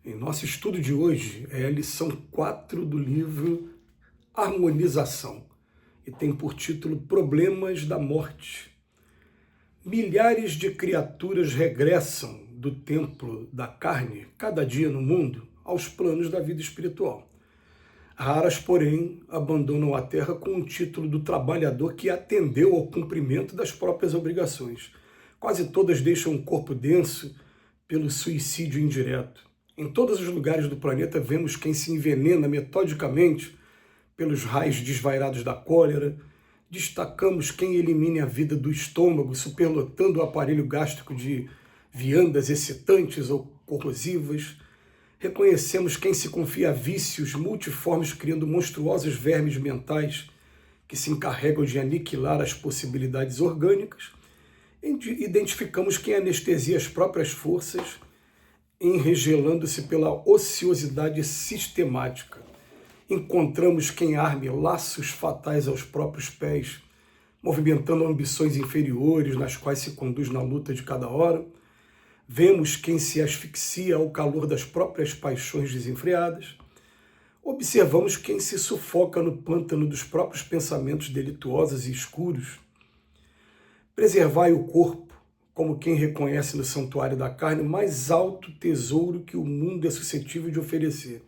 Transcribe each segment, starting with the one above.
Em nosso estudo de hoje é a lição 4 do livro Harmonização e tem por título Problemas da Morte. Milhares de criaturas regressam do templo da carne, cada dia no mundo, aos planos da vida espiritual. Raras, porém, abandonam a terra com o título do trabalhador que atendeu ao cumprimento das próprias obrigações. Quase todas deixam o corpo denso pelo suicídio indireto. Em todos os lugares do planeta vemos quem se envenena metodicamente pelos raios desvairados da cólera, destacamos quem elimina a vida do estômago, superlotando o aparelho gástrico de viandas excitantes ou corrosivas, reconhecemos quem se confia a vícios multiformes, criando monstruosos vermes mentais que se encarregam de aniquilar as possibilidades orgânicas, identificamos quem anestesia as próprias forças, enregelando-se pela ociosidade sistemática. Encontramos quem arme laços fatais aos próprios pés, movimentando ambições inferiores nas quais se conduz na luta de cada hora. Vemos quem se asfixia ao calor das próprias paixões desenfreadas. Observamos quem se sufoca no pântano dos próprios pensamentos delituosos e escuros. Preservai o corpo, como quem reconhece no santuário da carne o mais alto tesouro que o mundo é suscetível de oferecer.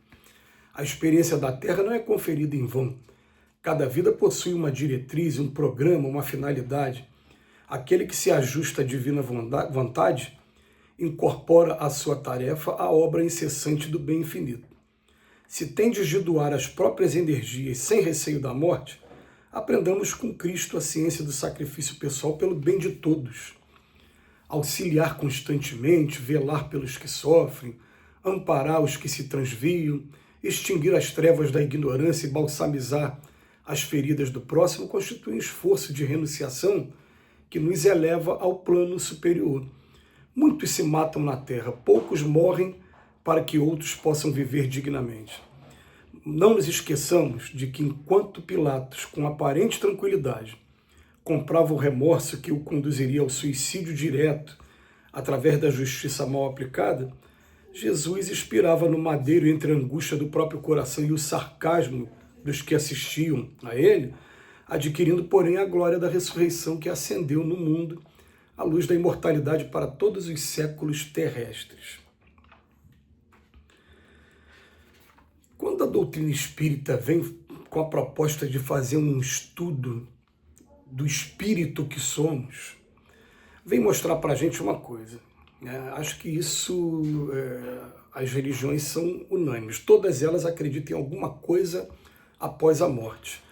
A experiência da Terra não é conferida em vão. Cada vida possui uma diretriz, um programa, uma finalidade. Aquele que se ajusta à divina vontade incorpora à sua tarefa a obra incessante do bem infinito. Se tendes de doar as próprias energias sem receio da morte, aprendamos com Cristo a ciência do sacrifício pessoal pelo bem de todos. Auxiliar constantemente, velar pelos que sofrem, amparar os que se transviam, extinguir as trevas da ignorância e balsamizar as feridas do próximo constitui um esforço de renunciação que nos eleva ao plano superior. Muitos se matam na terra, poucos morrem para que outros possam viver dignamente. Não nos esqueçamos de que enquanto Pilatos, com aparente tranquilidade, comprava o remorso que o conduziria ao suicídio direto através da justiça mal aplicada, Jesus expirava no madeiro entre a angústia do próprio coração e o sarcasmo dos que assistiam a ele, adquirindo, porém, a glória da ressurreição que ascendeu no mundo à luz da imortalidade para todos os séculos terrestres. Quando a doutrina espírita vem com a proposta de fazer um estudo do espírito que somos, vem mostrar para a gente uma coisa. Acho que isso, as religiões são unânimes. Todas elas acreditam em alguma coisa após a morte.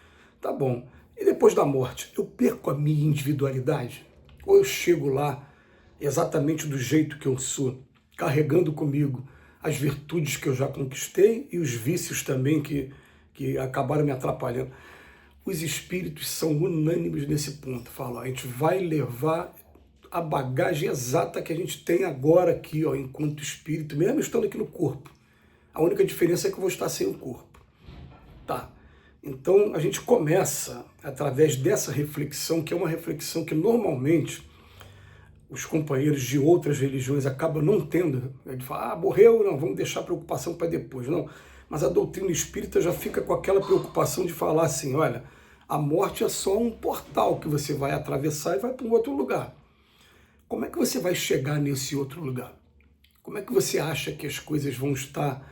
Tá bom. E depois da morte, eu perco a minha individualidade? Ou eu chego lá exatamente do jeito que eu sou, carregando comigo as virtudes que eu já conquistei e os vícios também que acabaram me atrapalhando? Os espíritos são unânimes nesse ponto. Falam, a gente vai levar a bagagem exata que a gente tem agora aqui, enquanto espírito, mesmo estando aqui no corpo. A única diferença é que eu vou estar sem o corpo. Tá. Então, a gente começa, através dessa reflexão, que é uma reflexão que normalmente os companheiros de outras religiões acabam não tendo. Ele fala, morreu, não, vamos deixar a preocupação para depois. Não. Mas a doutrina espírita já fica com aquela preocupação de falar assim, olha, a morte é só um portal que você vai atravessar e vai para um outro lugar. Como é que você vai chegar nesse outro lugar? Como é que você acha que as coisas vão estar?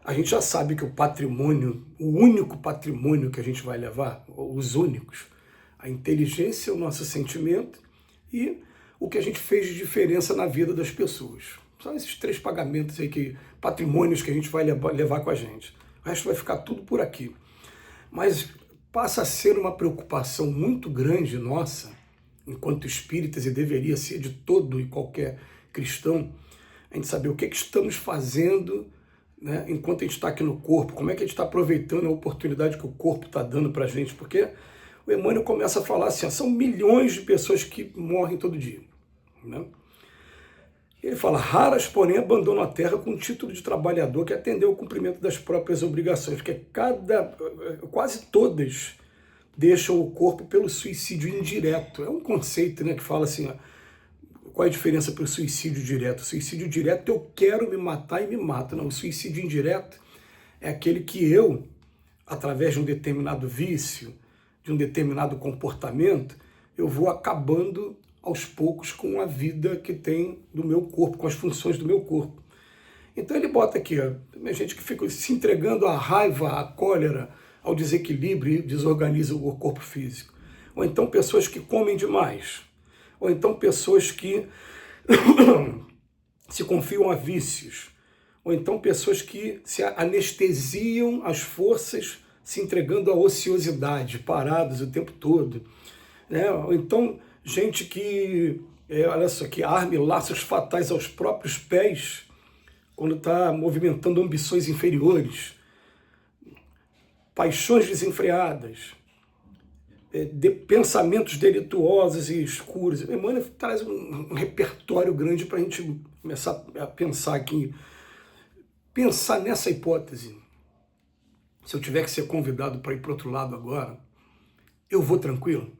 A gente já sabe que o patrimônio, o único patrimônio que a gente vai levar, os únicos, a inteligência, o nosso sentimento e o que a gente fez de diferença na vida das pessoas. São esses 3 pagamentos aí, patrimônios que a gente vai levar com a gente. O resto vai ficar tudo por aqui. Mas passa a ser uma preocupação muito grande nossa, enquanto espíritas, e deveria ser de todo e qualquer cristão, a gente saber o que estamos fazendo, né, enquanto a gente está aqui no corpo, como é que a gente está aproveitando a oportunidade que o corpo está dando para a gente, porque o Emmanuel começa a falar assim, são milhões de pessoas que morrem todo dia. Né? Ele fala, raras, porém, abandonam a terra com o título de trabalhador que atendeu ao cumprimento das próprias obrigações, porque quase todas deixam o corpo pelo suicídio indireto. É um conceito, né, que fala assim, qual é a diferença para o suicídio direto? O suicídio direto eu quero me matar e me mato. Não, o suicídio indireto é aquele que eu, através de um determinado vício, de um determinado comportamento, eu vou acabando aos poucos com a vida que tem do meu corpo, com as funções do meu corpo. Então ele bota aqui, ó, tem gente que fica se entregando à raiva, à cólera, ao desequilíbrio e desorganiza o corpo físico. Ou então pessoas que comem demais. Ou então pessoas que se confiam a vícios. Ou então pessoas que se anestesiam as forças, se entregando à ociosidade, parados o tempo todo. Né? Ou então gente que, olha só, que arme laços fatais aos próprios pés, quando está movimentando ambições inferiores, paixões desenfreadas, pensamentos delituosos e escuros. Emmanuel traz um repertório grande para a gente começar a pensar aqui, pensar nessa hipótese. Se eu tiver que ser convidado para ir para o outro lado agora, eu vou tranquilo?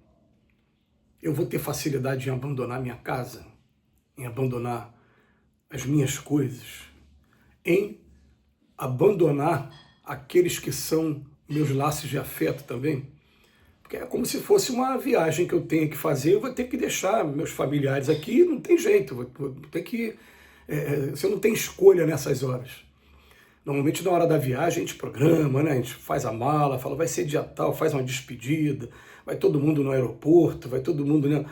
Eu vou ter facilidade em abandonar minha casa, em abandonar as minhas coisas, em abandonar aqueles que são meus laços de afeto também? Porque é como se fosse uma viagem que eu tenho que fazer, eu vou ter que deixar meus familiares aqui, não tem jeito, vou ter que... você não tem escolha nessas horas. Normalmente na hora da viagem a gente programa, né? A gente faz a mala, fala, vai ser dia tal, faz uma despedida, vai todo mundo no aeroporto, vai todo mundo... Né?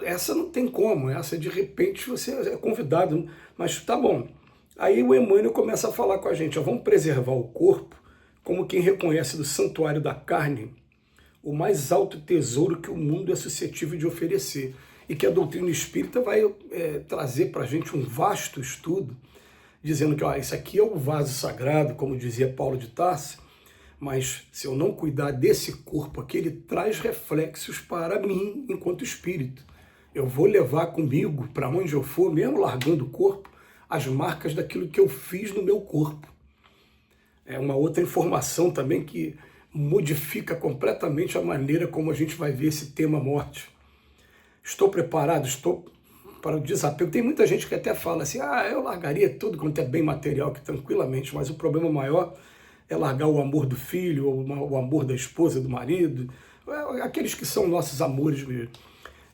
Essa não tem como, essa de repente você é convidado, mas tá bom. Aí o Emmanuel começa a falar com a gente, ó, vamos preservar o corpo como quem reconhece do santuário da carne o mais alto tesouro que o mundo é suscetível de oferecer. E que a doutrina espírita vai trazer para a gente um vasto estudo, dizendo que ó, isso aqui é o vaso sagrado, como dizia Paulo de Tarso, mas se eu não cuidar desse corpo aqui, ele traz reflexos para mim enquanto espírito. Eu vou levar comigo, para onde eu for, mesmo largando o corpo, as marcas daquilo que eu fiz no meu corpo. É uma outra informação também que modifica completamente a maneira como a gente vai ver esse tema morte. Estou preparado? Estou para o desapego? Tem muita gente que até fala assim, eu largaria tudo quanto é bem material, que tranquilamente, mas o problema maior é largar o amor do filho, ou o amor da esposa, do marido, aqueles que são nossos amores mesmo.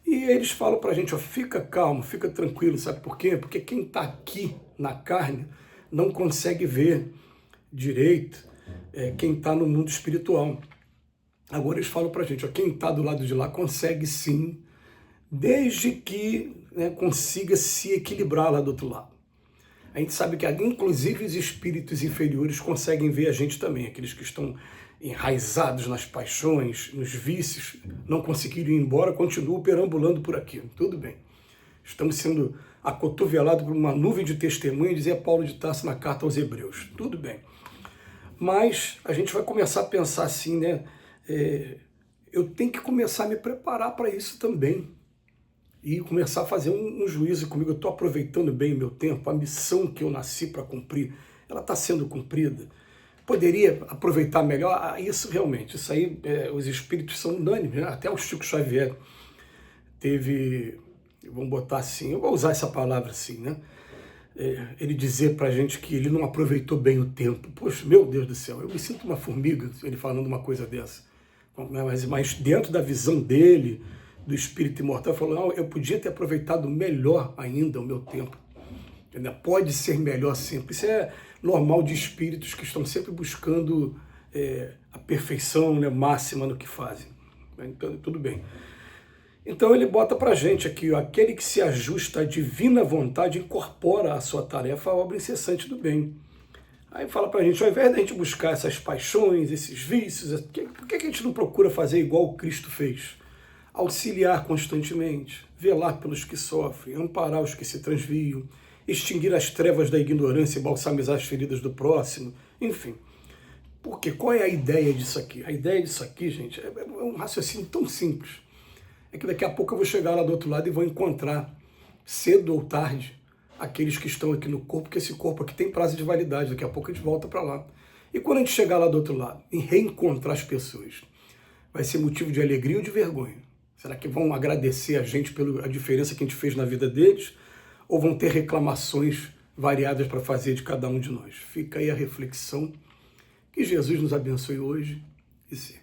E eles falam para a gente, ó, fica calmo, fica tranquilo, sabe por quê? Porque quem está aqui na carne não consegue ver direito quem está no mundo espiritual. Agora eles falam para a gente, ó, quem está do lado de lá consegue sim, desde que consiga se equilibrar lá do outro lado. A gente sabe que inclusive os espíritos inferiores conseguem ver a gente também, aqueles que estão enraizados nas paixões, nos vícios, não conseguiram ir embora, continuam perambulando por aqui. Tudo bem. Estamos sendo acotovelados por uma nuvem de testemunhas, dizia Paulo de Tarso na carta aos Hebreus. Tudo bem. Mas a gente vai começar a pensar assim, né? Eu tenho que começar a me preparar para isso também. E começar a fazer um juízo comigo. Eu estou aproveitando bem o meu tempo, a missão que eu nasci para cumprir, ela está sendo cumprida. Poderia aproveitar melhor? Isso realmente, isso aí, os espíritos são unânimes, né? Até o Chico Xavier teve, vamos botar assim, eu vou usar essa palavra assim, né? Ele dizer para a gente que ele não aproveitou bem o tempo. Poxa, meu Deus do céu, eu me sinto uma formiga ele falando uma coisa dessa. Mas dentro da visão dele, do espírito imortal, falou, não, eu podia ter aproveitado melhor ainda o meu tempo. Pode ser melhor sempre. Isso é normal de espíritos que estão sempre buscando a perfeição, né, máxima no que fazem. Então, tudo bem. Então ele bota para a gente aqui, ó, aquele que se ajusta à divina vontade incorpora a sua tarefa à obra incessante do bem. Aí fala para a gente, ao invés da gente buscar essas paixões, esses vícios, por que a gente não procura fazer igual o Cristo fez? Auxiliar constantemente, velar pelos que sofrem, amparar os que se transviam, extinguir as trevas da ignorância e balsamizar as feridas do próximo, enfim. Porque qual é a ideia disso aqui? A ideia disso aqui, gente, é um raciocínio tão simples. É que daqui a pouco eu vou chegar lá do outro lado e vou encontrar, cedo ou tarde, aqueles que estão aqui no corpo, porque esse corpo aqui tem prazo de validade, daqui a pouco a gente volta para lá. E quando a gente chegar lá do outro lado e reencontrar as pessoas, vai ser motivo de alegria ou de vergonha? Será que vão agradecer a gente pela diferença que a gente fez na vida deles? Ou vão ter reclamações variadas para fazer de cada um de nós? Fica aí a reflexão. Que Jesus nos abençoe hoje e sempre.